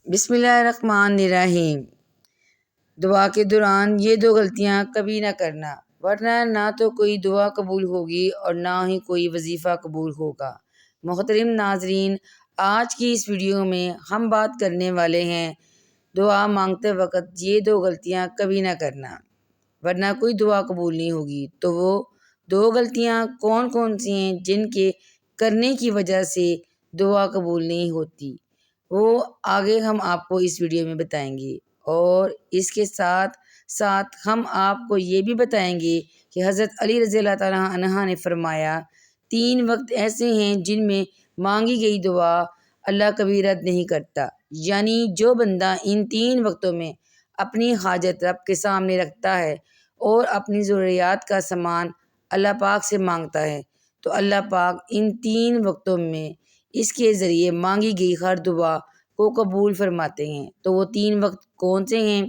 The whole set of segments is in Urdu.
بسم اللہ الرحمن الرحیم۔ دعا کے دوران یہ دو غلطیاں کبھی نہ کرنا، ورنہ نہ تو کوئی دعا قبول ہوگی اور نہ ہی کوئی وظیفہ قبول ہوگا۔ محترم ناظرین، آج کی اس ویڈیو میں ہم بات کرنے والے ہیں دعا مانگتے وقت یہ دو غلطیاں کبھی نہ کرنا، ورنہ کوئی دعا قبول نہیں ہوگی۔ تو وہ دو غلطیاں کون کون سی ہیں جن کے کرنے کی وجہ سے دعا قبول نہیں ہوتی، وہ آگے ہم آپ کو اس ویڈیو میں بتائیں گے، اور اس کے ساتھ ساتھ ہم آپ کو یہ بھی بتائیں گے کہ حضرت علی رضی اللہ تعالیٰ عنہ نے فرمایا 3 وقت ایسے ہیں جن میں مانگی گئی دعا اللہ کبھی رد نہیں کرتا، یعنی جو بندہ ان 3 وقتوں میں اپنی حاجت رب کے سامنے رکھتا ہے اور اپنی ضروریات کا سامان اللہ پاک سے مانگتا ہے تو اللہ پاک ان 3 وقتوں میں اس کے ذریعے مانگی گئی ہر دعا کو قبول فرماتے ہیں۔ تو وہ 3 وقت کون سے ہیں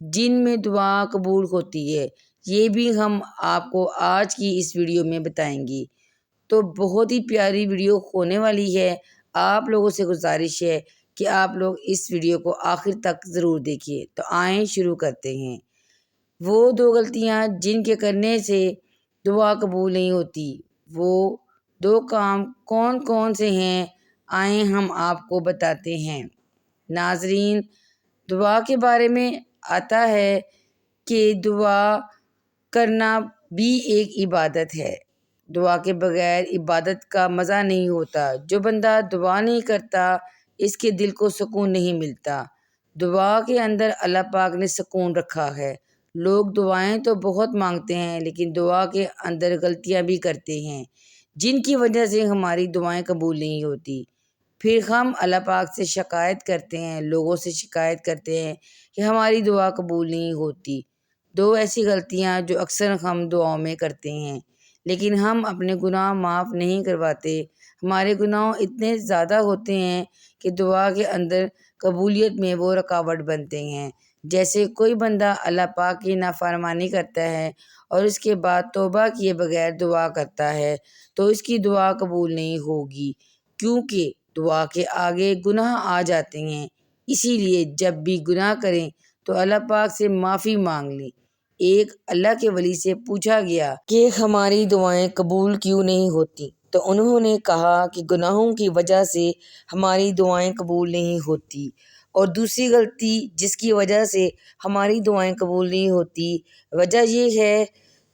جن میں دعا قبول ہوتی ہے، یہ بھی ہم آپ کو آج کی اس ویڈیو میں بتائیں گے۔ تو بہت ہی پیاری ویڈیو ہونے والی ہے، آپ لوگوں سے گزارش ہے کہ آپ لوگ اس ویڈیو کو آخر تک ضرور دیکھیے۔ تو آئیں شروع کرتے ہیں۔ وہ دو غلطیاں جن کے کرنے سے دعا قبول نہیں ہوتی، وہ دو کام کون کون سے ہیں، آئیں ہم آپ کو بتاتے ہیں۔ ناظرین، دعا کے بارے میں آتا ہے کہ دعا کرنا بھی ایک عبادت ہے، دعا کے بغیر عبادت کا مزہ نہیں ہوتا۔ جو بندہ دعا نہیں کرتا اس کے دل کو سکون نہیں ملتا۔ دعا کے اندر اللہ پاک نے سکون رکھا ہے۔ لوگ دعائیں تو بہت مانگتے ہیں لیکن دعا کے اندر غلطیاں بھی کرتے ہیں جن کی وجہ سے ہماری دعائیں قبول نہیں ہوتی۔ پھر ہم اللہ پاک سے شکایت کرتے ہیں، لوگوں سے شکایت کرتے ہیں کہ ہماری دعا قبول نہیں ہوتی۔ دو ایسی غلطیاں جو اکثر ہم دعاؤں میں کرتے ہیں، لیکن ہم اپنے گناہ معاف نہیں کرواتے۔ ہمارے گناہ اتنے زیادہ ہوتے ہیں کہ دعا کے اندر قبولیت میں وہ رکاوٹ بنتے ہیں۔ جیسے کوئی بندہ اللہ پاک کی نافرمانی کرتا ہے اور اس کے بعد توبہ کیے بغیر دعا کرتا ہے تو اس کی دعا قبول نہیں ہوگی، کیونکہ دعا کے آگے گناہ آ جاتے ہیں۔ اسی لیے جب بھی گناہ کریں تو اللہ پاک سے معافی مانگ لیں۔ ایک اللہ کے ولی سے پوچھا گیا کہ ہماری دعائیں قبول کیوں نہیں ہوتی، تو انہوں نے کہا کہ گناہوں کی وجہ سے ہماری دعائیں قبول نہیں ہوتی۔ اور دوسری غلطی جس کی وجہ سے ہماری دعائیں قبول نہیں ہوتی، وجہ یہ ہے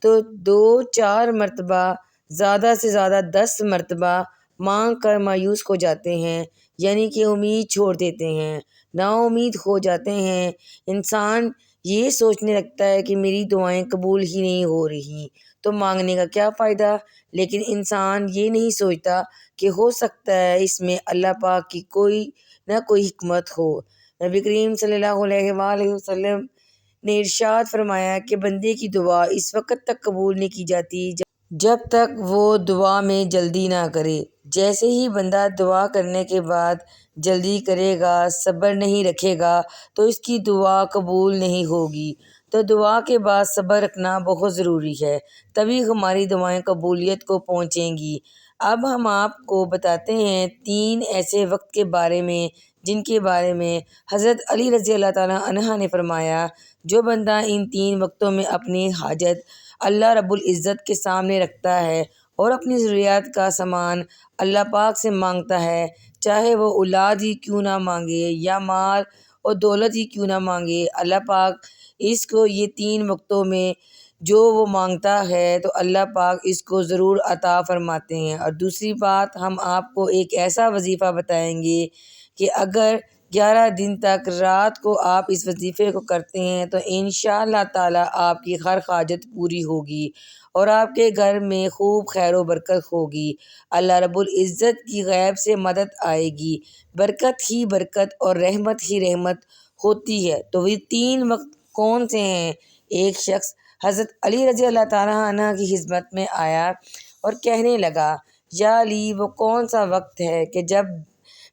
تو 2-4 مرتبہ، زیادہ سے زیادہ 10 مرتبہ مانگ کر مایوس ہو جاتے ہیں، یعنی کہ امید چھوڑ دیتے ہیں، نا امید ہو جاتے ہیں۔ انسان یہ سوچنے لگتا ہے کہ میری دعائیں قبول ہی نہیں ہو رہی تو مانگنے کا کیا فائدہ، لیکن انسان یہ نہیں سوچتا کہ ہو سکتا ہے اس میں اللہ پاک کی کوئی نہ کوئی حکمت ہو۔ نبی کریم صلی اللہ علیہ وآلہ وسلم نے ارشاد فرمایا کہ بندے کی دعا اس وقت تک قبول نہیں کی جاتی جب تک وہ دعا میں جلدی نہ کرے۔ جیسے ہی بندہ دعا کرنے کے بعد جلدی کرے گا، صبر نہیں رکھے گا تو اس کی دعا قبول نہیں ہوگی۔ تو دعا کے بعد صبر رکھنا بہت ضروری ہے، تبھی ہماری دعائیں قبولیت کو پہنچیں گی۔ اب ہم آپ کو بتاتے ہیں 3 ایسے وقت کے بارے میں جن کے بارے میں حضرت علی رضی اللہ تعالیٰ عنہ نے فرمایا جو بندہ ان 3 وقتوں میں اپنی حاجت اللہ رب العزت کے سامنے رکھتا ہے اور اپنی ضروریات کا سامان اللہ پاک سے مانگتا ہے، چاہے وہ اولاد ہی کیوں نہ مانگے یا مال اور دولت ہی کیوں نہ مانگے، اللہ پاک اس کو یہ 3 وقتوں میں جو وہ مانگتا ہے تو اللہ پاک اس کو ضرور عطا فرماتے ہیں۔ اور دوسری بات، ہم آپ کو ایک ایسا وظیفہ بتائیں گے کہ اگر 11 دن تک رات کو آپ اس وظیفے کو کرتے ہیں تو انشاءاللہ تعالیٰ آپ کی ہر حاجت پوری ہوگی اور آپ کے گھر میں خوب خیر و برکت ہوگی۔ اللہ رب العزت کی غیب سے مدد آئے گی، برکت ہی برکت اور رحمت ہی رحمت ہوتی ہے۔ تو یہ 3 وقت کون سے ہیں؟ ایک شخص حضرت علی رضی اللہ تعالیٰ عنہ کی خدمت میں آیا اور کہنے لگا، یا علی، وہ کون سا وقت ہے کہ جب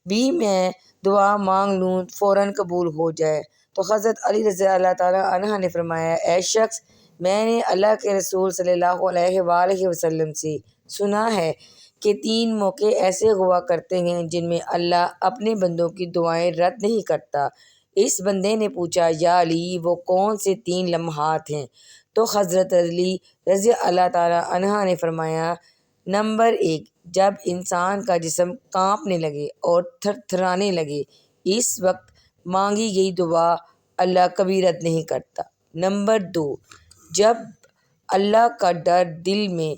بھی میں دعا مانگ لوں فوراً قبول ہو جائے؟ تو حضرت علی رضی اللہ تعالیٰ عنہ نے فرمایا، اے شخص، میں نے اللہ کے رسول صلی اللہ علیہ وآلہ وسلم سے سنا ہے کہ 3 موقع ایسے ہوا کرتے ہیں جن میں اللہ اپنے بندوں کی دعائیں رد نہیں کرتا۔ اس بندے نے پوچھا، یا علی وہ کون سے 3 لمحات ہیں؟ تو حضرت علی رضی اللہ تعالیٰ عنہ نے فرمایا، نمبر 1، جب انسان کا جسم کانپنے لگے اور تھر تھرانے لگے، اس وقت مانگی گئی دعا اللہ کبھی رد نہیں کرتا۔ نمبر 2، جب اللہ کا ڈر دل میں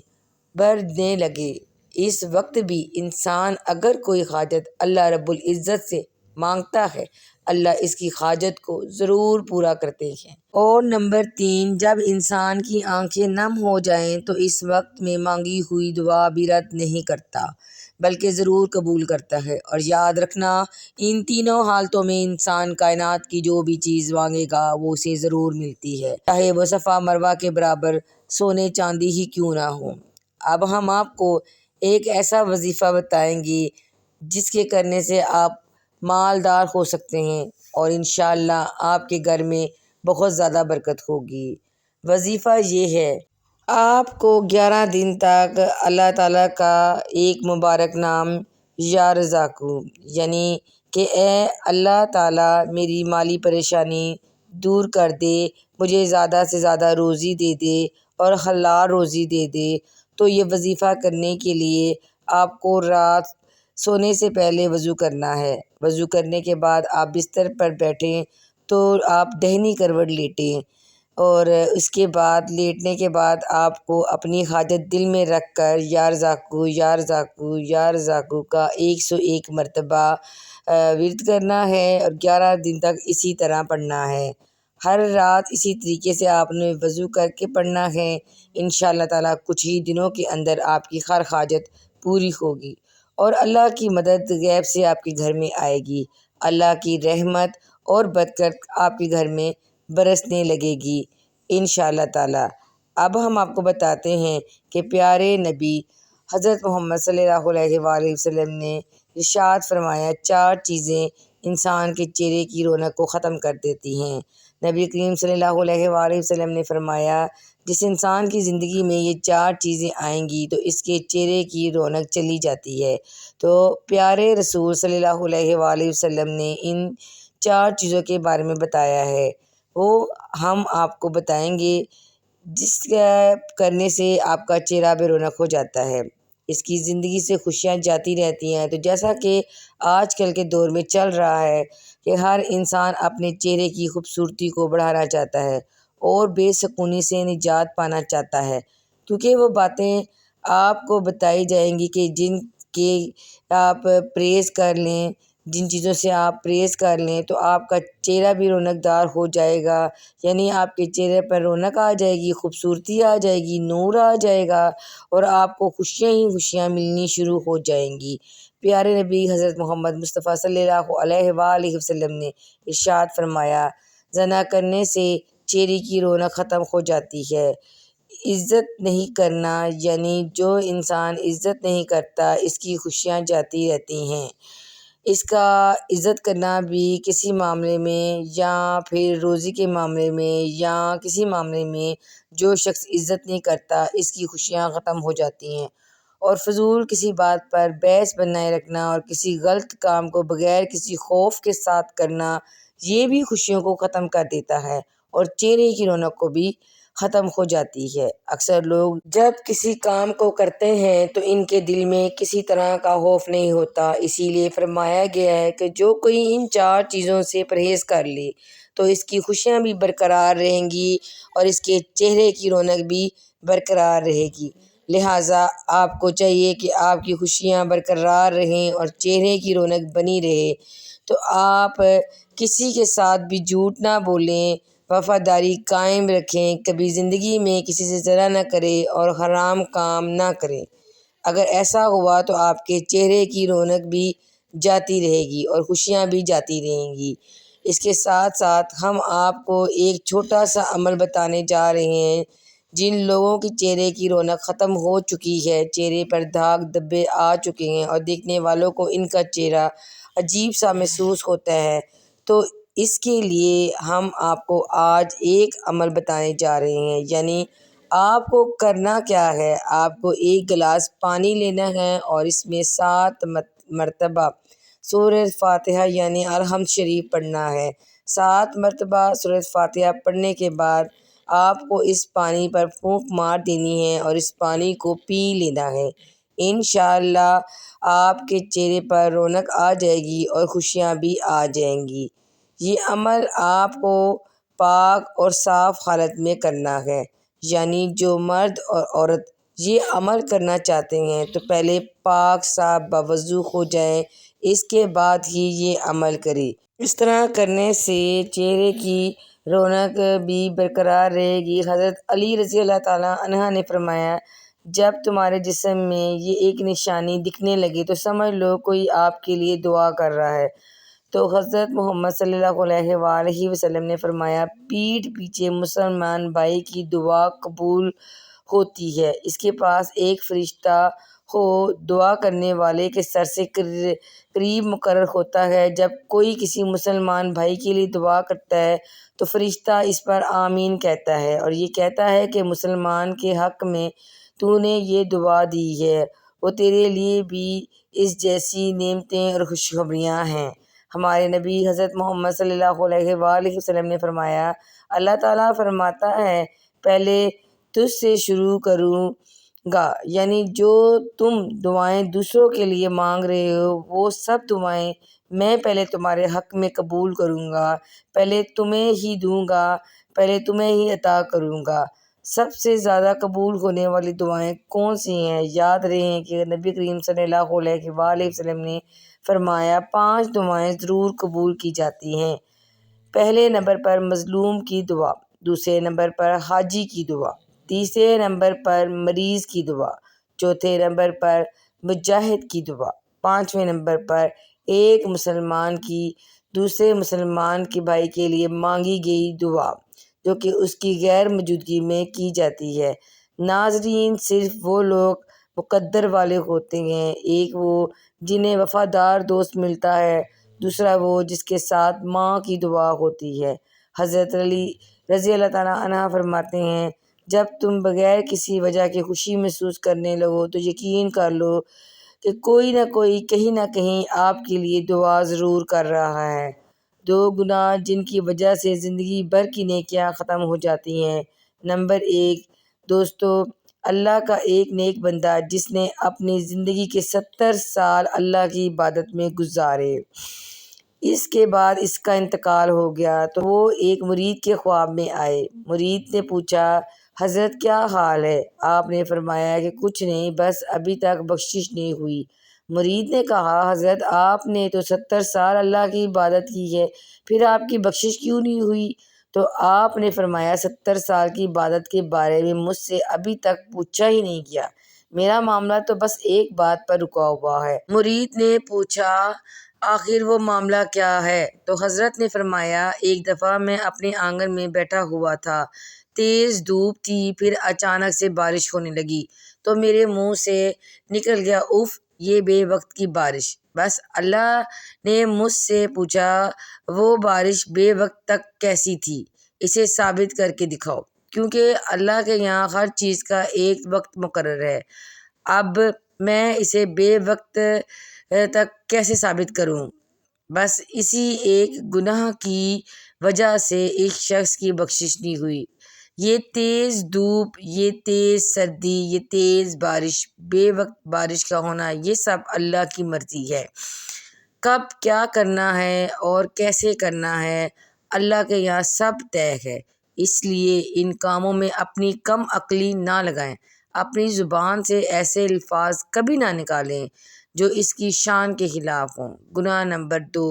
بڑھنے لگے، اس وقت بھی انسان اگر کوئی حاجت اللہ رب العزت سے مانگتا ہے، اللہ اس کی حاجت کو ضرور پورا کرتے ہیں۔ اور نمبر 3، جب انسان کی آنکھیں نم ہو جائیں تو اس وقت میں مانگی ہوئی دعا بھی رد نہیں کرتا بلکہ ضرور قبول کرتا ہے۔ اور یاد رکھنا، ان تینوں حالتوں میں انسان کائنات کی جو بھی چیز مانگے گا وہ اسے ضرور ملتی ہے، چاہے وہ صفا مروہ کے برابر سونے چاندی ہی کیوں نہ ہو۔ اب ہم آپ کو ایک ایسا وظیفہ بتائیں گے جس کے کرنے سے آپ مالدار ہو سکتے ہیں اور انشاءاللہ آپ کے گھر میں بہت زیادہ برکت ہوگی۔ وظیفہ یہ ہے، آپ کو 11 دن تک اللہ تعالیٰ کا ایک مبارک نام یا رزاقو، یعنی کہ اے اللہ تعالیٰ میری مالی پریشانی دور کر دے، مجھے زیادہ سے زیادہ روزی دے دے اور حلال روزی دے دے۔ تو یہ وظیفہ کرنے کے لیے آپ کو رات سونے سے پہلے وضو کرنا ہے۔ وضو کرنے کے بعد آپ بستر پر بیٹھیں تو آپ دہنی کروٹ لیٹیں، اور اس کے بعد لیٹنے کے بعد آپ کو اپنی حاجت دل میں رکھ کر یا رزاقو یا رزاقو یا رزاقو کا 101 مرتبہ ورد کرنا ہے اور 11 دن تک اسی طرح پڑھنا ہے۔ ہر رات اسی طریقے سے آپ نے وضو کر کے پڑھنا ہے۔ انشاءاللہ تعالیٰ کچھ ہی دنوں کے اندر آپ کی ہر حاجت پوری ہوگی اور اللہ کی مدد غیب سے آپ کے گھر میں آئے گی۔ اللہ کی رحمت اور برکت آپ کے گھر میں برسنے لگے گی انشاءاللہ تعالیٰ۔ اب ہم آپ کو بتاتے ہیں کہ پیارے نبی حضرت محمد صلی اللہ علیہ وآلہ وسلم نے ارشاد فرمایا، 4 چیزیں انسان کے چہرے کی رونق کو ختم کر دیتی ہیں۔ نبی کریم صلی اللہ علیہ وآلہ وسلم نے فرمایا، جس انسان کی زندگی میں یہ 4 چیزیں آئیں گی تو اس کے چہرے کی رونق چلی جاتی ہے۔ تو پیارے رسول صلی اللہ علیہ وآلہ وسلم نے ان 4 چیزوں کے بارے میں بتایا ہے، وہ ہم آپ کو بتائیں گے جس کا کرنے سے آپ کا چہرہ بے رونق ہو جاتا ہے، اس کی زندگی سے خوشیاں جاتی رہتی ہیں۔ تو جیسا کہ آج کل کے دور میں چل رہا ہے کہ ہر انسان اپنے چہرے کی خوبصورتی کو بڑھانا چاہتا ہے اور بے سکونی سے نجات پانا چاہتا ہے، کیونکہ وہ باتیں آپ کو بتائی جائیں گی کہ جن کے آپ پرہیز کر لیں، جن چیزوں سے آپ پرہیز کر لیں تو آپ کا چہرہ بھی رونق دار ہو جائے گا، یعنی آپ کے چہرے پر رونق آ جائے گی، خوبصورتی آ جائے گی، نور آ جائے گا اور آپ کو خوشیاں ہی خوشیاں ملنی شروع ہو جائیں گی۔ پیارے نبی حضرت محمد مصطفیٰ صلی اللہ علیہ وآلہ وسلم نے ارشاد فرمایا، زنا کرنے سے چہرے کی رونق ختم ہو جاتی ہے۔ عزت نہیں کرنا، یعنی جو انسان عزت نہیں کرتا اس کی خوشیاں جاتی رہتی ہیں۔ اس کا عزت کرنا بھی کسی معاملے میں یا پھر روزی کے معاملے میں یا کسی معاملے میں جو شخص عزت نہیں کرتا اس کی خوشیاں ختم ہو جاتی ہیں۔ اور فضول کسی بات پر بحث بنائے رکھنا اور کسی غلط کام کو بغیر کسی خوف کے ساتھ کرنا، یہ بھی خوشیوں کو ختم کر دیتا ہے اور چہرے کی رونق کو بھی ختم ہو جاتی ہے۔ اکثر لوگ جب کسی کام کو کرتے ہیں تو ان کے دل میں کسی طرح کا خوف نہیں ہوتا، اسی لیے فرمایا گیا ہے کہ جو کوئی ان 4 چیزوں سے پرہیز کر لے تو اس کی خوشیاں بھی برقرار رہیں گی اور اس کے چہرے کی رونق بھی برقرار رہے گی۔ لہٰذا آپ کو چاہیے کہ آپ کی خوشیاں برقرار رہیں اور چہرے کی رونق بنی رہے۔ تو آپ کسی کے ساتھ بھی جھوٹ نہ بولیں، وفاداری قائم رکھیں، کبھی زندگی میں کسی سے ظلم نہ کریں اور حرام کام نہ کریں۔ اگر ایسا ہوا تو آپ کے چہرے کی رونق بھی جاتی رہے گی اور خوشیاں بھی جاتی رہیں گی۔ اس کے ساتھ ساتھ ہم آپ کو ایک چھوٹا سا عمل بتانے جا رہے ہیں۔ جن لوگوں کے چہرے کی رونق ختم ہو چکی ہے، چہرے پر داغ دھبے آ چکے ہیں اور دیکھنے والوں کو ان کا چہرہ عجیب سا محسوس ہوتا ہے، تو اس کے لیے ہم آپ کو آج ایک عمل بتانے جا رہے ہیں، یعنی آپ کو کرنا کیا ہے، آپ کو ایک گلاس پانی لینا ہے اور اس میں 7 مرتبہ سورہ فاتحہ یعنی الحمد شریف پڑھنا ہے۔ 7 مرتبہ سورہ فاتحہ پڑھنے کے بعد آپ کو اس پانی پر پھونک مار دینی ہے اور اس پانی کو پی لینا ہے۔ انشاءاللہ آپ کے چہرے پر رونق آ جائے گی اور خوشیاں بھی آ جائیں گی۔ یہ عمل آپ کو پاک اور صاف حالت میں کرنا ہے، یعنی جو مرد اور عورت یہ عمل کرنا چاہتے ہیں تو پہلے پاک صاف باوضو ہو جائیں، اس کے بعد ہی یہ عمل کریں۔ اس طرح کرنے سے چہرے کی رونق بھی برقرار رہے گی۔ حضرت علی رضی اللہ تعالیٰ عنہ نے فرمایا، جب تمہارے جسم میں یہ ایک نشانی دکھنے لگے تو سمجھ لو کوئی آپ کے لیے دعا کر رہا ہے۔ تو حضرت محمد صلی اللہ علیہ وآلہ وسلم نے فرمایا، پیٹھ پیچھے مسلمان بھائی کی دعا قبول ہوتی ہے، اس کے پاس ایک فرشتہ ہو دعا کرنے والے کے سر سے قریب مقرر ہوتا ہے۔ جب کوئی کسی مسلمان بھائی کے لیے دعا کرتا ہے تو فرشتہ اس پر آمین کہتا ہے اور یہ کہتا ہے کہ مسلمان کے حق میں تو نے یہ دعا دی ہے، وہ تیرے لیے بھی اس جیسی نعمتیں اور خوشخبریاں ہیں۔ ہمارے نبی حضرت محمد صلی اللہ علیہ وآلہ وسلم نے فرمایا، اللہ تعالیٰ فرماتا ہے پہلے تجھ سے شروع کروں گا، یعنی جو تم دعائیں دوسروں کے لیے مانگ رہے ہو وہ سب دعائیں میں پہلے تمہارے حق میں قبول کروں گا، پہلے تمہیں ہی دوں گا، پہلے تمہیں ہی عطا کروں گا۔ سب سے زیادہ قبول ہونے والی دعائیں کون سی ہیں؟ یاد رہیں کہ نبی کریم صلی اللہ علیہ وآلہ وسلم نے فرمایا 5 دعائیں ضرور قبول کی جاتی ہیں۔ پہلے نمبر پر مظلوم کی دعا، دوسرے نمبر پر حاجی کی دعا، تیسرے نمبر پر مریض کی دعا، چوتھے نمبر پر مجاہد کی دعا، 5ویں نمبر پر ایک مسلمان کی دوسرے مسلمان کے بھائی کے لیے مانگی گئی دعا جو کہ اس کی غیر موجودگی میں کی جاتی ہے۔ ناظرین، صرف وہ لوگ مقدر والے ہوتے ہیں، ایک وہ جنہیں وفادار دوست ملتا ہے، دوسرا وہ جس کے ساتھ ماں کی دعا ہوتی ہے۔ حضرت علی رضی اللہ تعالیٰ عنہ فرماتے ہیں، جب تم بغیر کسی وجہ کے خوشی محسوس کرنے لگو تو یقین کر لو کہ کوئی نہ کوئی کہیں نہ کہیں آپ کے لیے دعا ضرور کر رہا ہے۔ 2 گناہ جن کی وجہ سے زندگی بھر کی نیکیاں ختم ہو جاتی ہیں۔ نمبر 1، دوستو، اللہ کا ایک نیک بندہ جس نے اپنی زندگی کے 70 سال اللہ کی عبادت میں گزارے، اس کے بعد اس کا انتقال ہو گیا تو وہ ایک مرید کے خواب میں آئے۔ مرید نے پوچھا، حضرت کیا حال ہے؟ آپ نے فرمایا کہ کچھ نہیں، بس ابھی تک بخشش نہیں ہوئی۔ مرید نے کہا، حضرت آپ نے تو 70 سال اللہ کی عبادت کی ہے، پھر آپ کی بخشش کیوں نہیں ہوئی؟ تو آپ نے فرمایا، 70 سال کی عبادت کے بارے میں مجھ سے ابھی تک پوچھا ہی نہیں گیا، میرا معاملہ تو بس ایک بات پر رکا ہوا ہے۔ مرید نے پوچھا، آخر وہ معاملہ کیا ہے؟ تو حضرت نے فرمایا، ایک دفعہ میں اپنے آنگن میں بیٹھا ہوا تھا، تیز دھوپ تھی، پھر اچانک سے بارش ہونے لگی تو میرے منہ سے نکل گیا، اف، یہ بے وقت کی بارش۔ بس اللہ نے مجھ سے پوچھا، وہ بارش بے وقت تک کیسی تھی؟ اسے ثابت کر کے دکھاؤ، کیونکہ اللہ کے یہاں ہر چیز کا ایک وقت مقرر ہے۔ اب میں اسے بے وقت تک کیسے ثابت کروں؟ بس اسی ایک گناہ کی وجہ سے ایک شخص کی بخشش نہیں ہوئی۔ یہ تیز دھوپ، یہ تیز سردی، یہ تیز بارش، بے وقت بارش کا ہونا، یہ سب اللہ کی مرضی ہے۔ کب کیا کرنا ہے اور کیسے کرنا ہے، اللہ کے یہاں سب طے ہے۔ اس لیے ان کاموں میں اپنی کم عقلی نہ لگائیں، اپنی زبان سے ایسے الفاظ کبھی نہ نکالیں جو اس کی شان کے خلاف ہوں۔ گناہ نمبر 2،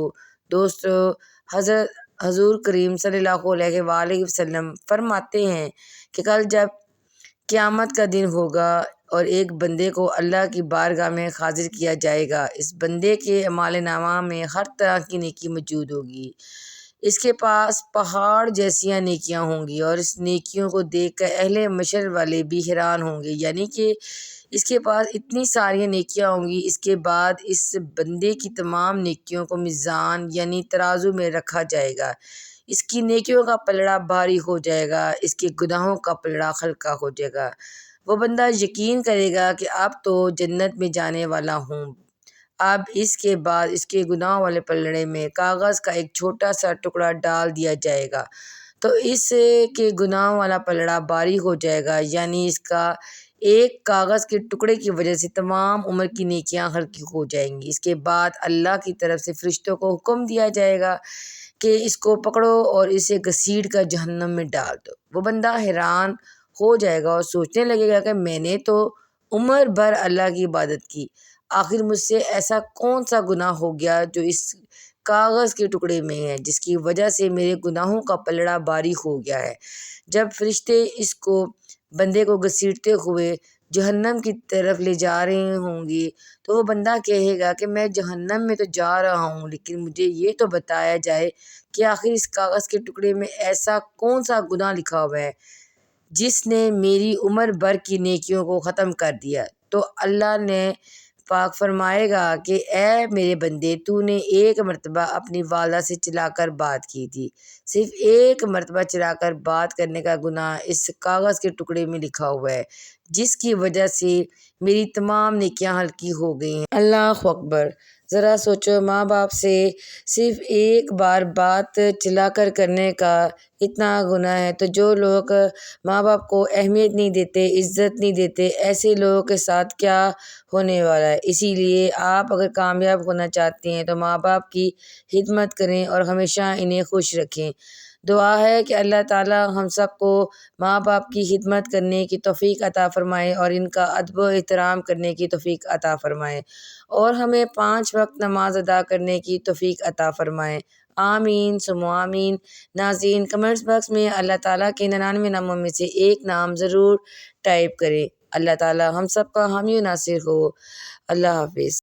دوستو، حضور کریم صلی اللہ علیہ وآلہ وسلم فرماتے ہیں کہ کل جب قیامت کا دن ہوگا اور ایک بندے کو اللہ کی بارگاہ میں حاضر کیا جائے گا، اس بندے کے اعمال نامہ میں ہر طرح کی نیکی موجود ہوگی، اس کے پاس پہاڑ جیسیاں نیکیاں ہوں گی اور اس نیکیوں کو دیکھ کر اہل محشر والے بھی حیران ہوں گے، یعنی کہ اس کے پاس اتنی ساری نیکیاں ہوں گی، اس کے بعد اس بندے کی تمام نیکیوں کو میزان یعنی ترازو میں رکھا جائے گا، اس کی نیکیوں کا پلڑا بھاری ہو جائے گا، اس کے گناہوں کا پلڑا ہلکا ہو جائے گا۔ وہ بندہ یقین کرے گا کہ اب تو جنت میں جانے والا ہوں، اب اس کے بعد اس کے گناہوں والے پلڑے میں کاغذ کا ایک چھوٹا سا ٹکڑا ڈال دیا جائے گا تو اس کے گناہوں والا پلڑا بھاری ہو جائے گا، یعنی اس کا ایک کاغذ کے ٹکڑے کی وجہ سے تمام عمر کی نیکیاں ہلکی ہو جائیں گی۔ اس کے بعد اللہ کی طرف سے فرشتوں کو حکم دیا جائے گا کہ اس کو پکڑو اور اسے گھسیٹ کر جہنم میں ڈال دو۔ وہ بندہ حیران ہو جائے گا اور سوچنے لگے گا کہ میں نے تو عمر بھر اللہ کی عبادت کی، آخر مجھ سے ایسا کون سا گناہ ہو گیا جو اس کاغذ کے ٹکڑے میں ہے، جس کی وجہ سے میرے گناہوں کا پلڑا بھاری ہو گیا ہے۔ جب فرشتے اس کو بندے کو گھسیٹتے ہوئے جہنم کی طرف لے جا رہے ہوں گے تو وہ بندہ کہے گا کہ میں جہنم میں تو جا رہا ہوں، لیکن مجھے یہ تو بتایا جائے کہ آخر اس کاغذ کے ٹکڑے میں ایسا کون سا گناہ لکھا ہوا ہے جس نے میری عمر بھر کی نیکیوں کو ختم کر دیا۔ تو اللہ نے پاک فرمائے گا کہ اے میرے بندے، تو نے ایک مرتبہ اپنی والدہ سے چلا کر بات کی تھی، صرف ایک مرتبہ چلا کر بات کرنے کا گناہ اس کاغذ کے ٹکڑے میں لکھا ہوا ہے، جس کی وجہ سے میری تمام نیکیاں ہلکی ہو گئی ہیں۔ اللہ اکبر! ذرا سوچو، ماں باپ سے صرف ایک بار بات چلا کر کرنے کا اتنا گناہ ہے، تو جو لوگ ماں باپ کو اہمیت نہیں دیتے، عزت نہیں دیتے، ایسے لوگوں کے ساتھ کیا ہونے والا ہے۔ اسی لیے آپ اگر کامیاب ہونا چاہتے ہیں تو ماں باپ کی خدمت کریں اور ہمیشہ انہیں خوش رکھیں۔ دعا ہے کہ اللہ تعالیٰ ہم سب کو ماں باپ کی خدمت کرنے کی توفیق عطا فرمائے اور ان کا ادب و احترام کرنے کی توفیق عطا فرمائے اور ہمیں 5 وقت نماز ادا کرنے کی توفیق عطا فرمائے۔ آمین ثم آمین۔ ناظرین، کمنٹس باکس میں اللہ تعالیٰ کے 99 ناموں میں سے ایک نام ضرور ٹائپ کریں۔ اللہ تعالیٰ ہم سب کا حامی و ناصر ہو۔ اللہ حافظ۔